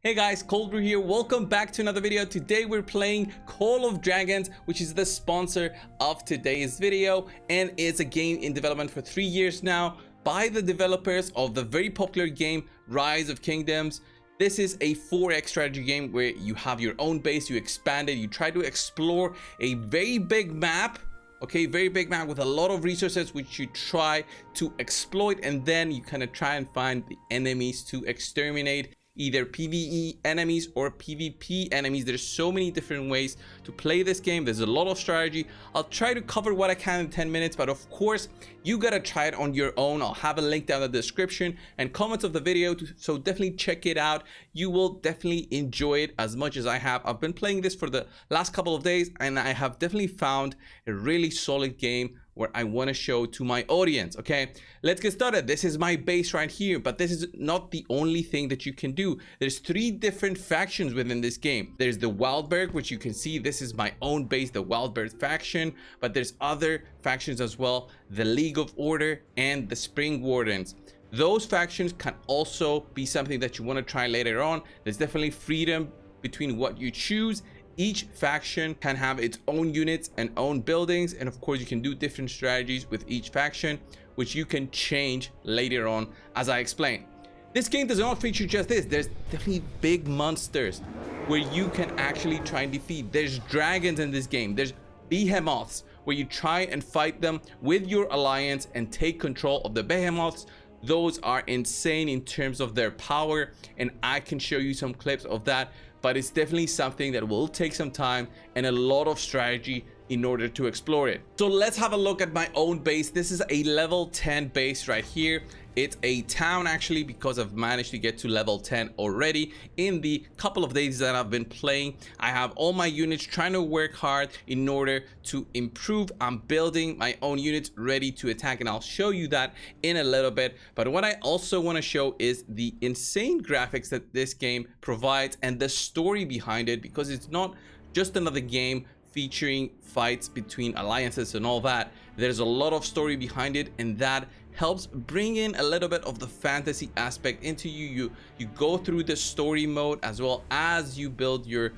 Hey guys, coldbrew here. Welcome back to another video. Today we're playing Call of Dragons, which is the sponsor of today's video, and it's a game in development for 3 years now by the developers of the very popular game Rise of Kingdoms. This is a 4x strategy game where you have your own base, you expand it, you try to explore a very big map. Okay, very big map with a lot of resources which you try to exploit, and then you kind of try and find the enemies to exterminate, either PvE enemies or PvP enemies. There's so many different ways to play this game. There's a lot of strategy. I'll try to cover what I can in 10 minutes, but of course you gotta try it on your own. I'll have a link down in the description and comments of the video, so definitely check it out. You will definitely enjoy it as much as I have. I've been playing this for the last couple of days and I have definitely found a really solid game where I want to show to my audience. Okay, let's get started. This is my base right here, but this is not the only thing that you can do. There's 3 different factions within this game. There's the Wildberg, which you can see, this is my own base, the Wildberg faction, but there's other factions as well, the League of Order and the Spring Wardens. Those factions can also be something that you want to try later on. There's definitely freedom between what you choose. Each faction can have its own units and own buildings, and of course you can do different strategies with each faction, which you can change later on as I explain. This game does not feature just this. There's definitely big monsters where you can actually try and defeat. There's dragons in this game. There's behemoths where you try and fight them with your alliance and take control of the behemoths. Those are insane in terms of their power, and I can show you some clips of that, but it's definitely something that will take some time and a lot of strategy in order to explore it. So let's have a look at my own base. This is a level 10 base right here. It's a town actually, because I've managed to get to level 10 already in the couple of days that I've been playing. I have all my units trying to work hard in order to improve. I'm building my own units ready to attack, and I'll show you that in a little bit. But what I also want to show is the insane graphics that this game provides and the story behind it, because it's not just another game featuring fights between alliances and all that. There's a lot of story behind it, and that helps bring in a little bit of the fantasy aspect into you. You go through the story mode as well as you build your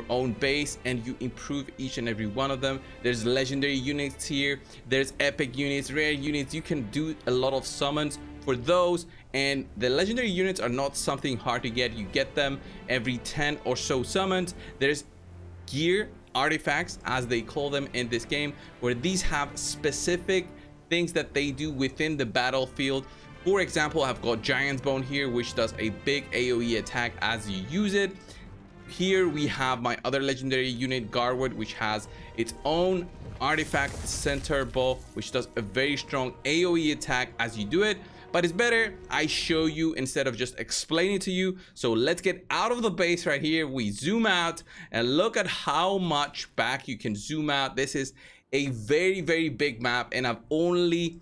own base, and you improve each and every one of them. There's legendary units here, there's epic units, rare units. You can do a lot of summons for those, and the legendary units are not something hard to get. You get them every 10 or so summons. There's gear artifacts, as they call them in this game, where these have specific things that they do within the battlefield. For example, I've got Giant's Bone here, which does a big AoE attack as you use it. Here we have my other legendary unit, Garwood, which has its own artifact, Centaur Bow, which does a very strong AoE attack as you do it. But it's better I show you instead of just explaining to you. So let's get out of the base right here. We zoom out and look at how much back you can zoom out. This is a very, very big map, and I've only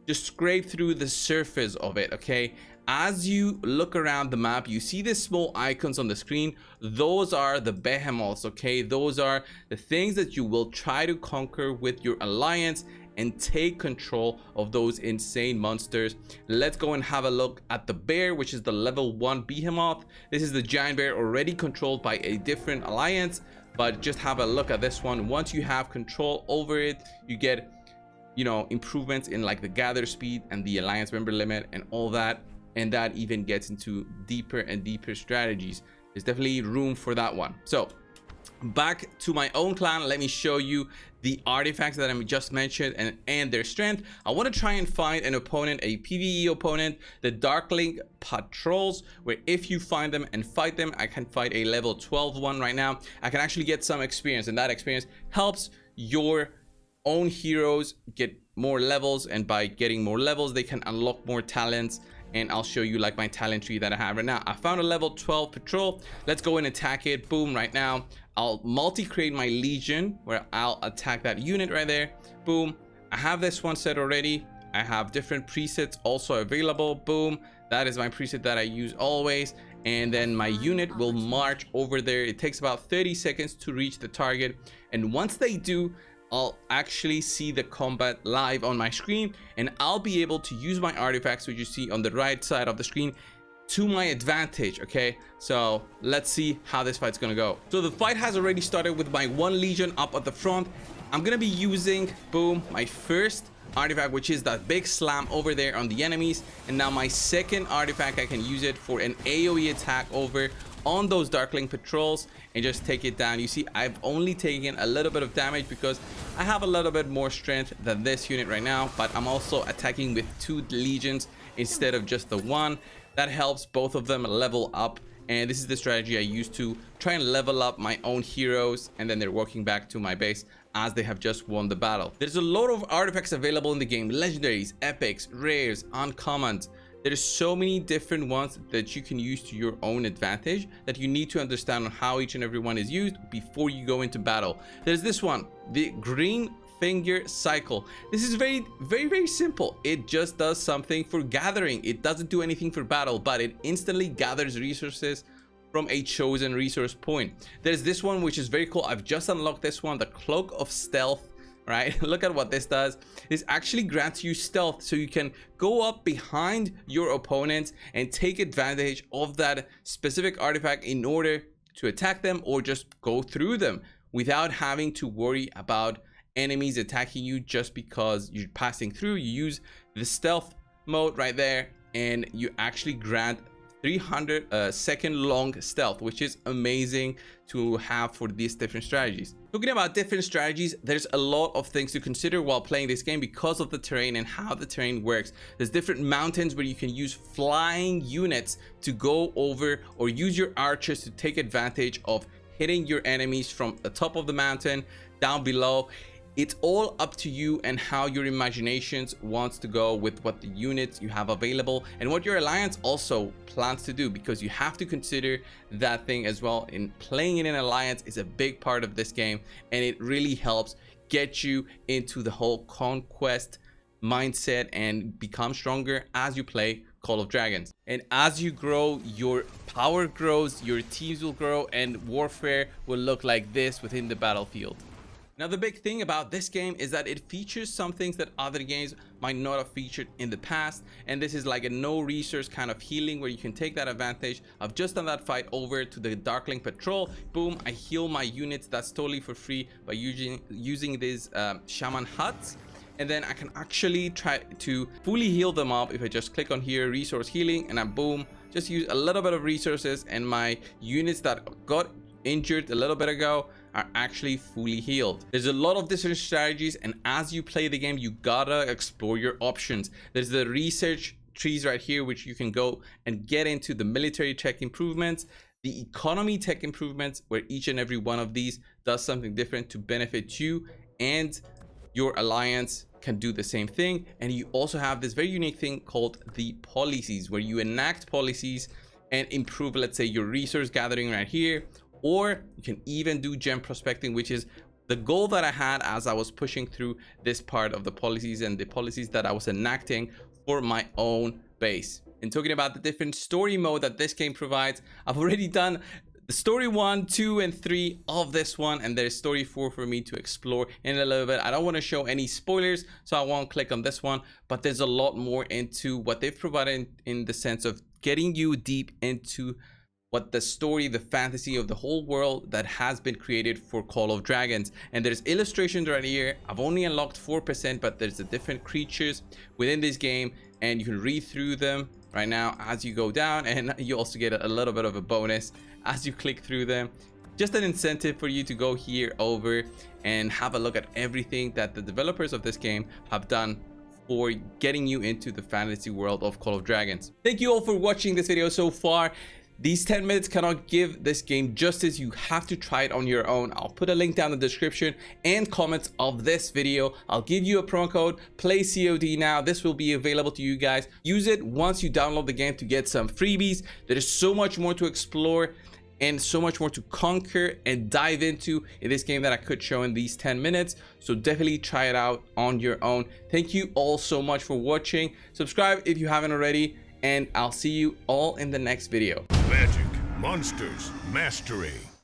just scraped through the surface of it. Okay, as you look around the map, you see the small icons on the screen. Those are the behemoths. Okay, those are the things that you will try to conquer with your alliance and take control of those insane monsters. Let's go and have a look at the bear, which is the level 1 behemoth. This is the giant bear already controlled by a different alliance, but just have a look at this one. Once you have control over it, you get, improvements in like the gather speed and the alliance member limit and all that, and that even gets into deeper and deeper strategies. There's definitely room for that one. So back to my own clan, let me show you the artifacts that I just mentioned and their strength. I want to try and find an opponent, a PvE opponent, the Darkling Patrols, where if you find them and fight them, I can fight a level 12 one right now. I can actually get some experience, and that experience helps your own heroes get more levels, and by getting more levels they can unlock more talents. And I'll show you like my talent tree that I have right now. I found a level 12 patrol. Let's go and attack it. Boom, right now. I'll multi-create my legion where I'll attack that unit right there. Boom. I have this one set already. I have different presets also available. Boom. That is my preset that I use always. And then my unit will march over there. It takes about 30 seconds to reach the target. And once they do, I'll actually see the combat live on my screen, and I'll be able to use my artifacts, which you see on the right side of the screen, to my advantage. Okay, so let's see how this fight's gonna go. So the fight has already started with my 1 legion up at the front. I'm gonna be using, boom, my first artifact, which is that big slam over there on the enemies, and now my second artifact, I can use it for an AoE attack over on those darkling patrols and just take it down. You see, I've only taken a little bit of damage because I have a little bit more strength than this unit right now, but I'm also attacking with 2 legions instead of just the 1. That helps both of them level up, and this is the strategy I use to try and level up my own heroes, and then they're walking back to my base as they have just won the battle. There's a lot of artifacts available in the game: legendaries, epics, rares, uncommons. There's so many different ones that you can use to your own advantage that you need to understand on how each and every one is used before you go into battle. There's this one, the green finger cycle. This is very simple. It just does something for gathering. It doesn't do anything for battle, but it instantly gathers resources from a chosen resource point. There's this one, which is very cool. I've just unlocked this one, the cloak of stealth. Right, look at what this does. This actually grants you stealth, so you can go up behind your opponents and take advantage of that specific artifact in order to attack them or just go through them without having to worry about enemies attacking you just because you're passing through. You use the stealth mode right there and you actually grant 300 second long stealth, which is amazing to have for these different strategies. Talking about different strategies, there's a lot of things to consider while playing this game because of the terrain and how the terrain works. There's different mountains where you can use flying units to go over, or use your archers to take advantage of hitting your enemies from the top of the mountain down below. It's all up to you and how your imaginations wants to go with what the units you have available and what your alliance also plans to do, because you have to consider that thing as well. In playing in an alliance is a big part of this game, and it really helps get you into the whole conquest mindset and become stronger as you play Call of Dragons. And as you grow, your power grows, your teams will grow, and warfare will look like this within the battlefield. Now, the big thing about this game is that it features some things that other games might not have featured in the past, and this is like a no resource kind of healing where you can take that advantage of just on that fight over to the Darkling Patrol. Boom, I heal my units. That's totally for free by using these shaman huts, and then I can actually try to fully heal them up if I just click on here, resource healing, and I boom, just use a little bit of resources, and my units that got injured a little bit ago are actually fully healed. There's a lot of different strategies, and as you play the game, you gotta explore your options. There's the research trees right here, which you can go and get into the military tech improvements, the economy tech improvements, where each and every one of these does something different to benefit you, and your alliance can do the same thing. And you also have this very unique thing called the policies, where you enact policies and improve, let's say, your resource gathering right here. Or you can even do gem prospecting, which is the goal that I had as I was pushing through this part of the policies and the policies that I was enacting for my own base. And talking about the different story mode that this game provides, I've already done the story 1, 2, and 3 of this one, and there's story 4 for me to explore in a little bit. I don't want to show any spoilers, so I won't click on this one, but there's a lot more into what they've provided in the sense of getting you deep into what the story, the fantasy of the whole world that has been created for Call of Dragons. And there's illustrations right here. I've only unlocked 4%, but there's the different creatures within this game, and you can read through them right now as you go down, and you also get a little bit of a bonus as you click through them. Just an incentive for you to go here over and have a look at everything that the developers of this game have done for getting you into the fantasy world of Call of Dragons. Thank you all for watching this video so far. These 10 minutes cannot give this game justice. You have to try it on your own. I'll put a link down in the description and comments of this video. I'll give you a promo code, play COD now. This will be available to you guys. Use it once you download the game to get some freebies. There is so much more to explore and so much more to conquer and dive into in this game that I could show in these 10 minutes. So definitely try it out on your own. Thank you all so much for watching. Subscribe if you haven't already, and I'll see you all in the next video. Magic Monsters Mastery.